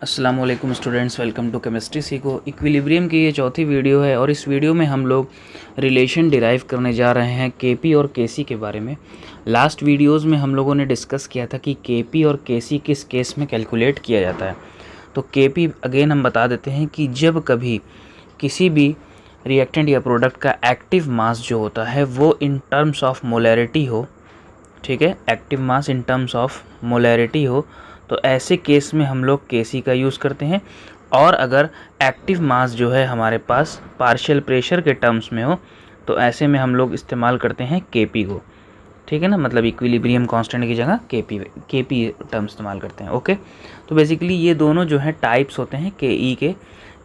अस्सलाम वालेकुम students, welcome to chemistry सीखो। इक्विलिब्रियम की ये चौथी वीडियो है और इस वीडियो में हम लोग रिलेशन डिराइव करने जा रहे हैं केपी और केसी के बारे में। लास्ट वीडियोस में हम लोगों ने डिस्कस किया था कि केपी और केसी किस केस में कैलकुलेट किया जाता है। तो केपी अगेन हम बता देते हैं कि जब कभी किसी भी रिएक्टेंट या प्रोडक्ट का एक्टिव मास जो होता है वो इन टर्म्स ऑफ मोलैरिटी हो, ठीक है, active mass in terms of molarity हो, तो ऐसे केस में हम लोग केसी का यूज़ करते हैं। और अगर एक्टिव मास जो है हमारे पास पार्शियल प्रेशर के टर्म्स में हो तो ऐसे में हम लोग इस्तेमाल करते हैं केपी को, ठीक है ना, मतलब इक्विलिब्रियम कांस्टेंट की जगह केपी टर्म इस्तेमाल करते हैं। ओके, तो बेसिकली ये दोनों जो है टाइप्स होते हैं केई के,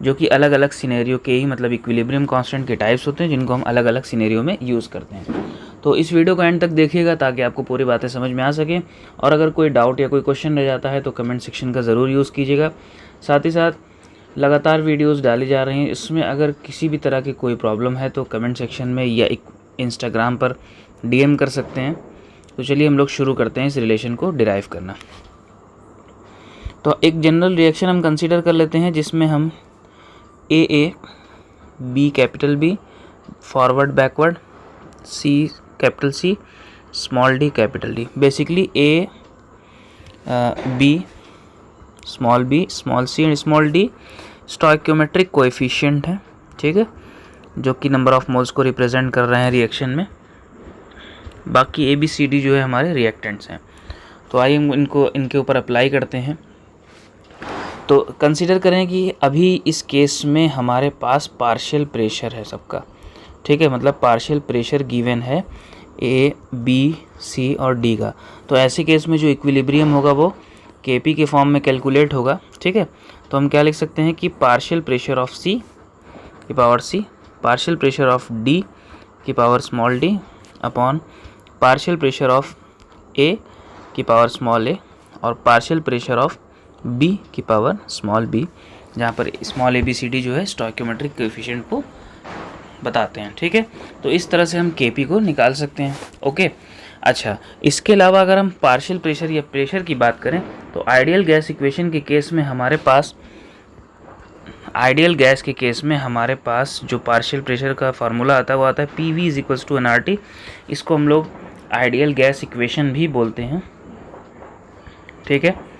जो कि अलग अलग सिनेरियो के ही मतलब इक्विलिब्रियम कांस्टेंट के टाइप्स होते हैं जिनको हम अलग अलग सिनेरियो में यूज़ करते हैं। तो इस वीडियो को एंड तक देखिएगा ताकि आपको पूरी बातें समझ में आ सकें, और अगर कोई डाउट या कोई क्वेश्चन रह जाता है तो कमेंट सेक्शन का ज़रूर यूज़ कीजिएगा। साथ ही साथ लगातार वीडियोस डाली जा रही हैं, इसमें अगर किसी भी तरह की कोई प्रॉब्लम है तो कमेंट सेक्शन में या इंस्टाग्राम पर डीएम कर सकते हैं। तो चलिए हम लोग शुरू करते हैं इस रिलेशन को डिराइव करना। तो एक जनरल रिएक्शन हम कंसीडर कर लेते हैं जिसमें हम A B capital B, forward backward, C capital C, small D capital D, basically A B small C and small D stoichiometric coefficient है, ठीक है, जो कि नंबर ऑफ मोल्स को रिप्रेजेंट कर रहे हैं रिएक्शन में। बाकी ए बी सी डी जो है हमारे रिएक्टेंट्स हैं। तो आइए हम इनके ऊपर अप्लाई करते हैं। तो कंसीडर करें कि अभी इस केस में हमारे पास पार्शियल प्रेशर है सबका, ठीक है, मतलब पार्शियल प्रेशर गिवन है ए बी सी और डी का। तो ऐसे केस में जो इक्विलिब्रियम होगा वो केपी के फॉर्म में कैलकुलेट होगा, ठीक है। तो हम क्या लिख सकते हैं कि पार्शियल प्रेशर ऑफ सी की power C, partial pressure of D की power small D upon partial pressure of A की पावर स्मॉल ए और पार्शियल प्रेशर ऑफ बी की पावर स्मॉल बी, जहाँ पर small A B C D जो है stoichiometric coefficient को बताते हैं, ठीक है। तो इस तरह से हम केपी को निकाल सकते हैं। ओके, अच्छा, इसके अलावा अगर हम पार्शियल प्रेशर या प्रेशर की बात करें तो आइडियल गैस इक्वेशन के केस में हमारे पास जो पार्शियल प्रेशर का फार्मूला आता है वो आता है P V is equals to N R T. इसको हम लोग आइडियल गैस इक्वेशन भी बोलते हैं, ठीक है।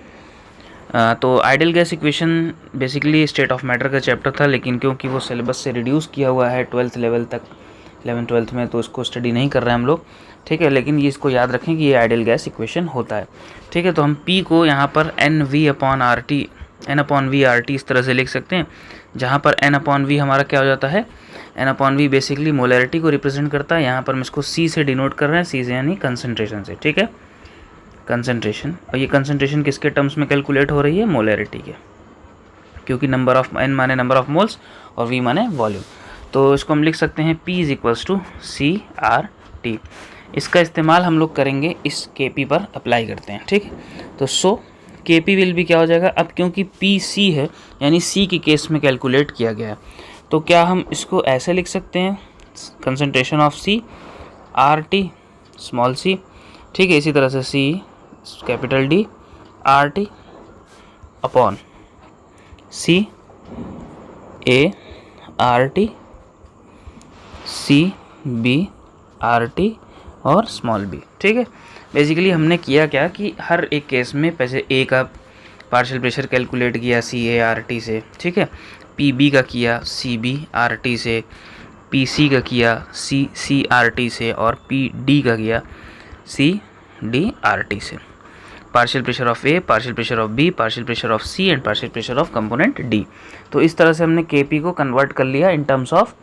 तो ideal gas equation basically state of matter का चैप्टर था, लेकिन क्योंकि वो सिलेबस से रिड्यूस किया हुआ है 12th लेवल तक, 11th-12th में, तो इसको स्टडी नहीं कर रहे हैं हम लोग, ठीक है। लेकिन ये इसको याद रखें कि ये आइडियल गैस इक्वेशन होता है, ठीक है। तो हम P को यहाँ पर N upon V R T इस तरह से लिख सकते हैं, जहाँ पर एन अपॉन वी हमारा क्या हो जाता है, N upon V basically molarity को रिप्रेजेंट करता है। यहाँ पर हम इसको C से डिनोट कर रहे हैं, C से यानी कंसनट्रेशन से, ठीक है, कंसनट्रेशन। और ये कंसनट्रेशन किसके टर्म्स में कैलकुलेट हो रही है, मोलैरिटी के, क्योंकि नंबर ऑफ एन माने नंबर ऑफ मोल्स और वी माने वॉल्यूम। तो इसको हम लिख सकते हैं P is equals to C R T. इसका इस्तेमाल हम लोग करेंगे इस KP पर अप्लाई करते हैं, ठीक है। तो KP विल भी क्या हो जाएगा, अब क्योंकि PC है यानी C के केस में कैलकुलेट किया गया है, तो क्या हम इसको ऐसे लिख सकते हैं, concentration of C R T small c, ठीक है। इसी तरह से C capital D R T upon C A R T C B R T और स्मॉल b, ठीक है। बेसिकली हमने किया क्या कि हर एक केस में पहले A का पार्शियल प्रेशर कैलकुलेट किया CA/RT से, ठीक है, PB का किया CB/RT से, PC का किया CC/RT से और PD का किया CD/RT से। Partial pressure of A, partial pressure of B, partial pressure of C and partial pressure of component D। तो इस तरह से हमने KP को कन्वर्ट कर लिया इन टर्म्स ऑफ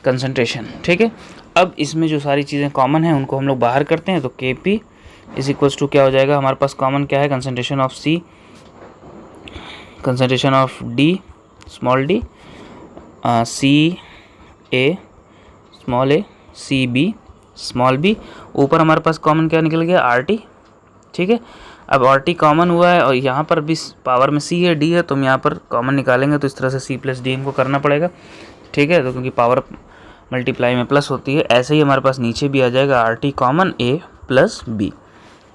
कंसंट्रेशन, ठीक है। अब इसमें जो सारी चीज़ें कॉमन हैं उनको हम लोग बाहर करते हैं, तो KP इज इक्वल्स टू क्या हो जाएगा, हमारे पास कॉमन क्या है, concentration of C, concentration of D small d, C A small a, C B small b, ऊपर हमारे पास कॉमन क्या निकल गया, RT, ठीक है। अब RT कॉमन हुआ है और यहाँ पर भी पावर में C है D है, तो हम यहाँ पर कॉमन निकालेंगे तो इस तरह से C प्लस D हमको करना पड़ेगा, ठीक है। तो क्योंकि पावर मल्टीप्लाई में प्लस होती है, ऐसे ही हमारे पास नीचे भी आ जाएगा RT common A plus B,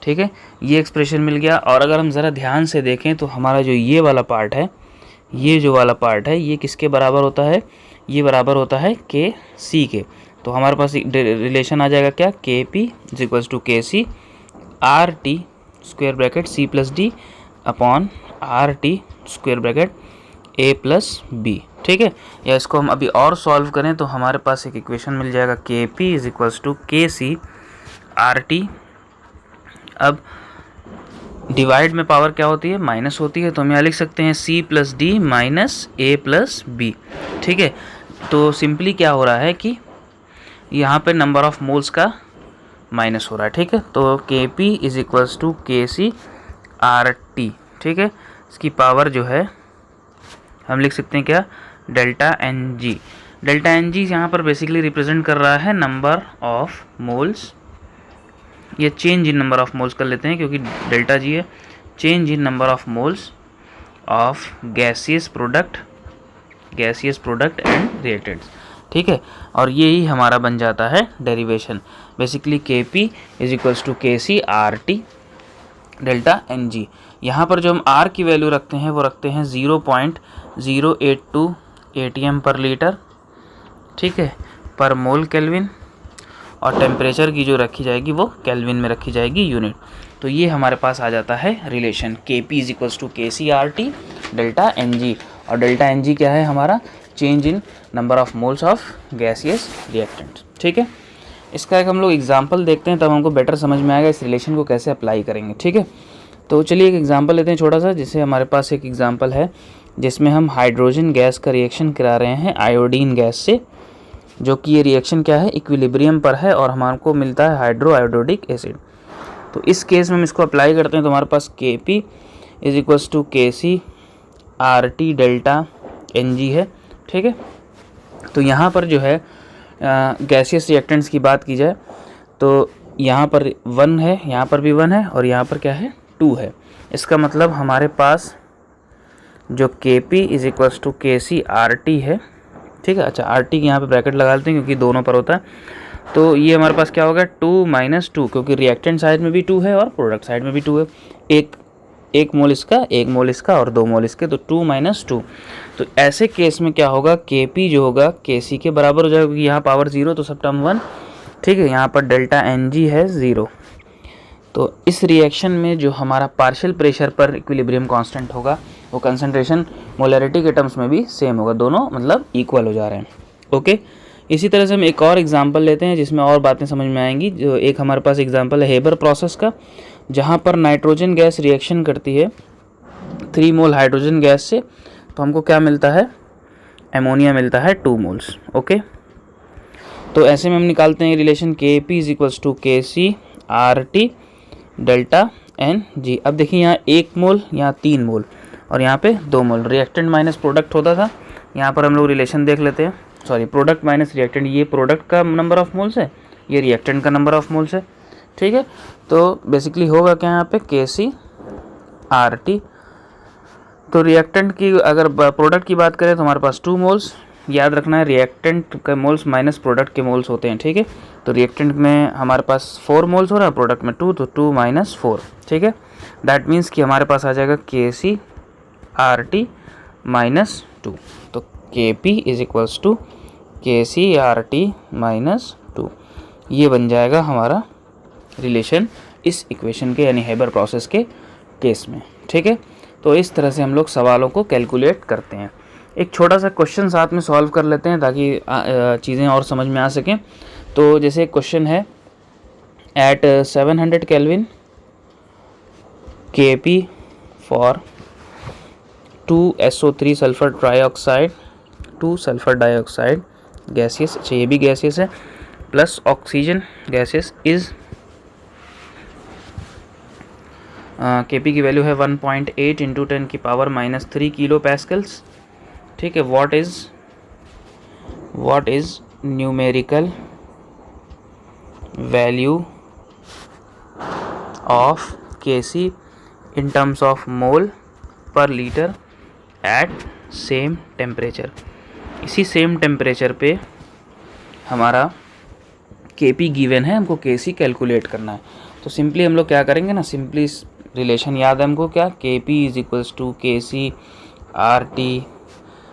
ठीक है, ये एक्सप्रेशन मिल गया। और अगर हम ज़रा ध्यान से देखें तो हमारा जो ये वाला पार्ट है, ये जो वाला पार्ट है, ये किसके बराबर होता है, ये बराबर होता है के सी के। तो हमारे पास रिलेशन आ जाएगा क्या, के P is equals to K C R T square bracket C plus D upon R T square bracket A plus B. ठीक है, या इसको हम अभी और सॉल्व करें तो हमारे पास एक इक्वेशन मिल जाएगा के P is equals to K C R T. अब डिवाइड में पावर क्या होती है, माइनस होती है, तो हम यहाँ लिख सकते हैं सी प्लस डी माइनस ए प्लस बी। ठीक है, तो सिंपली क्या हो रहा है कि यहाँ पे नंबर ऑफ मोल्स का माइनस हो रहा है। ठीक है, तो के P is equals to K C R T. ठीक है, इसकी पावर जो है हम लिख सकते हैं क्या, delta N G. Delta N G यहाँ पर बेसिकली रिप्रेजेंट कर रहा है नंबर ऑफ मोल्स, ये change in number of moles कर लेते हैं क्योंकि डेल्टा जी है, change in number of moles of gaseous product and reactants. ठीक है, और ये ही हमारा बन जाता है derivation, basically K P is equals to K C R T delta N G. यहाँ पर जो हम आर की वैल्यू रखते हैं वो रखते हैं 0.082 ATM पर लीटर। ठीक है, पर मोल केल्विन, और टेम्परेचर की जो रखी जाएगी वो केल्विन में रखी जाएगी यूनिट। तो ये हमारे पास आ जाता है रिलेशन के P is equals to K C R T delta N G. और डेल्टा एन जी क्या है हमारा, change in number of moles of gaseous reactants. ठीक है, इसका एक हम लोग एग्जाम्पल देखते हैं तब हमको बेटर समझ में आएगा इस रिलेशन को कैसे अप्लाई करेंगे। ठीक है, तो चलिए एक एग्जाम्पल लेते हैं छोटा सा। जैसे हमारे पास एक एग्जाम्पल है जिसमें हम हाइड्रोजन गैस का रिएक्शन करा रहे हैं आयोडीन गैस से, जो कि ये रिएक्शन क्या है, इक्विलिब्रियम पर है और हमारे को मिलता है हाइड्रो आयोडोडिक एसिड। तो इस केस में हम इसको अप्लाई करते हैं तो हमारे पास के P is equals to K C R T delta N G है। ठीक है, तो यहाँ पर जो है गैसियस रिएक्टेंट्स की बात की जाए तो यहाँ पर 1 है, यहाँ पर भी 1 है और यहाँ पर क्या है 2 है। इसका मतलब हमारे पास जो के P is equals to K C R T है। ठीक है, अच्छा आर टी की यहाँ पे ब्रैकेट लगा लेते हैं क्योंकि दोनों पर होता है। तो ये हमारे पास क्या होगा 2 - 2, क्योंकि रिएक्टेंट साइड में भी 2 है और प्रोडक्ट साइड में भी 2 है। एक मोल इसका, 1 मोल इसका और 2 मोल इसके, तो 2 - 2। तो ऐसे केस में क्या होगा, के पी जो होगा के सी के बराबर हो जाएगा क्योंकि यहाँ पावर 0 तो सब टर्म 1। ठीक है, यहाँ पर डेल्टा एन जी है 0। तो इस रिएक्शन में जो हमारा पार्शियल प्रेशर पर इक्विलिब्रियम कांस्टेंट होगा वो कंसंट्रेशन मोलैरिटी के टर्म्स में भी सेम होगा, दोनों मतलब इक्वल हो जा रहे हैं। ओके, इसी तरह से हम एक और एग्जांपल लेते हैं जिसमें और बातें समझ में आएंगी। जो एक हमारे पास एग्जांपल है हेबर प्रोसेस का, जहाँ पर नाइट्रोजन गैस रिएक्शन करती है 3 मोल हाइड्रोजन गैस से, तो हमको क्या मिलता है, एमोनिया मिलता है 2 मोल्स। ओके, तो ऐसे में हम निकालते हैं रिलेशन के P is equals to K C R T delta N G. अब देखिए यहाँ 1 मोल, यहाँ 3 मोल और यहाँ पे 2 मोल, रिएक्टेंट माइनस प्रोडक्ट होता था। यहाँ पर हम लोग रिलेशन देख लेते हैं, सॉरी प्रोडक्ट माइनस रिएक्टेंट, ये प्रोडक्ट का नंबर ऑफ मोल्स है, ये रिएक्टेंट का नंबर ऑफ मोल्स है। ठीक है, तो बेसिकली होगा क्या यहाँ पे के सी आर टी। तो रिएक्टेंट की अगर प्रोडक्ट की बात करें तो हमारे पास 2 मोल्स, याद रखना है रिएक्टेंट के मोल्स माइनस प्रोडक्ट के मोल्स होते हैं। ठीक है, तो रिएक्टेंट में हमारे पास 4 मोल्स हो रहा है, प्रोडक्ट में 2, तो 2 - 4। ठीक है, दैट मीन्स कि हमारे पास आ जाएगा के सी आर टी -2। तो के P is equals to K C R T -2, ये बन जाएगा हमारा रिलेशन इस इक्वेशन के यानी हेबर प्रोसेस के केस में। ठीक है, तो इस तरह से हम लोग सवालों को कैलकुलेट करते हैं। एक छोटा सा क्वेश्चन साथ में सॉल्व कर लेते हैं ताकि चीज़ें और समझ में आ सकें। तो जैसे एक क्वेश्चन है, एट 700 केल्विन के P for 2 SO3 sulphur trioxide 2 sulphur dioxide gaseous, अच्छा ये भी गैसियस है, प्लस ऑक्सीजन गैसियस इज के पी की वैल्यू है 1.8 × 10⁻³ किलो पैस्कल्स। ठीक है, what is numerical value of के सी इन टर्म्स ऑफ मोल पर लीटर एट सेम टेम्परेचर। इसी सेम टेम्परेचर पे हमारा के पी गिवन है, हमको के सी कैलकुलेट करना है। तो सिंपली हम लोग क्या करेंगे ना, सिंपली रिलेशन याद है हमको क्या, के P is equals to K C R T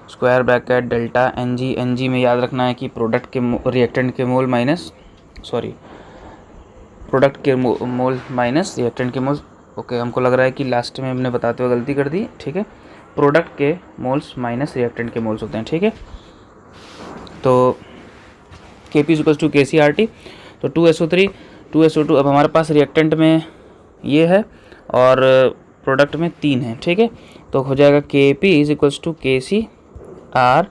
square bracket delta N G में याद रखना है कि प्रोडक्ट के रिएक्टेंट के मोल माइनस प्रोडक्ट के मोल माइनस रिएक्टेंट के मोल। ओके, हमको लग रहा है कि लास्ट में हमने बताते हुए गलती कर दी, ठीक है। प्रोडक्ट के मोल्स माइनस रिएक्टेंट के मोल्स होते हैं, ठीक है। तो के P equals to K C R T, तो 2SO3 2SO2, अब हमारे पास रिएक्टेंट में ये है और प्रोडक्ट में 3 है, ठीक है। तो हो जाएगा के P is equals to K C R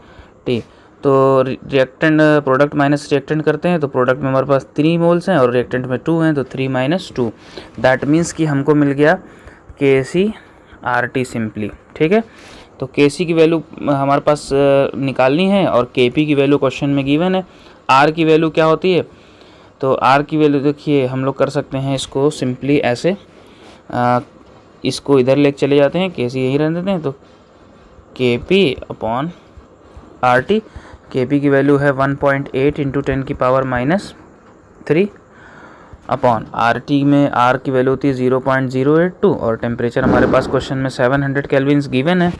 T. तो रिएक्टेंट प्रोडक्ट माइनस रिएक्टेंट करते हैं, तो प्रोडक्ट में हमारे पास 3 मोल्स हैं और रिएक्टेंट में 2 हैं, तो 3 माइनस 2, दैट मीन्स कि हमको मिल गया के सी आर टी सिंपली, ठीक है। तो के सी की वैल्यू हमारे पास निकालनी है और के पी की वैल्यू क्वेश्चन में गिवन है। आर की वैल्यू क्या होती है, तो आर की वैल्यू देखिए हम लोग कर सकते हैं इसको सिंपली ऐसे, इसको इधर लेके चले जाते हैं, के सी यहीं रहने देते हैं, तो के पी अपॉन आर टी, के पी की वैल्यू है 1.8 इंटू 10 की पावर -3 अपॉन आर टी में आर की वैल्यू होती है 0.082 और टेम्परेचर हमारे पास क्वेश्चन में 700 केल्विन्स गिवन है।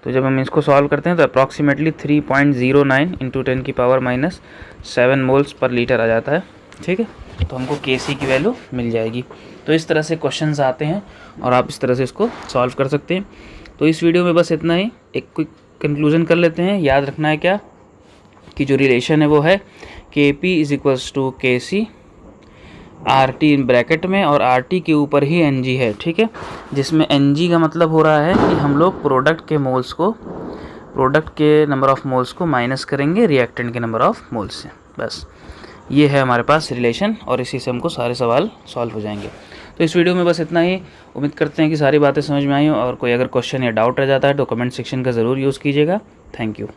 तो जब हम इसको सॉल्व करते हैं तो अप्रॉक्सीमेटली 3.09 इंटू 10 की पावर -7 मोल्स पर लीटर आ जाता है, ठीक है। तो हमको के सी की वैल्यू मिल जाएगी। तो इस तरह से क्वेश्चंस आते हैं और आप इस तरह से इसको सॉल्व कर सकते हैं। तो इस वीडियो में बस इतना ही, एक क्विक कंक्लूजन कर लेते हैं। याद रखना है क्या कि जो रिलेशन है वो है के P is equals to K C R T bracket में और आर टी के ऊपर ही एन जी है, ठीक है। जिसमें एन जी का मतलब हो रहा है कि हम लोग प्रोडक्ट के नंबर ऑफ मोल्स को माइनस करेंगे रिएक्टेंट के नंबर ऑफ मोल्स से। बस ये है हमारे पास रिलेशन और इसी से हमको सारे सवाल सॉल्व हो जाएंगे। तो इस वीडियो में बस इतना ही। उम्मीद करते हैं कि सारी बातें समझ में आई हो और कोई अगर क्वेश्चन या डाउट रह जाता है तो कमेंट सेक्शन का ज़रूर यूज़ कीजिएगा। Thank you.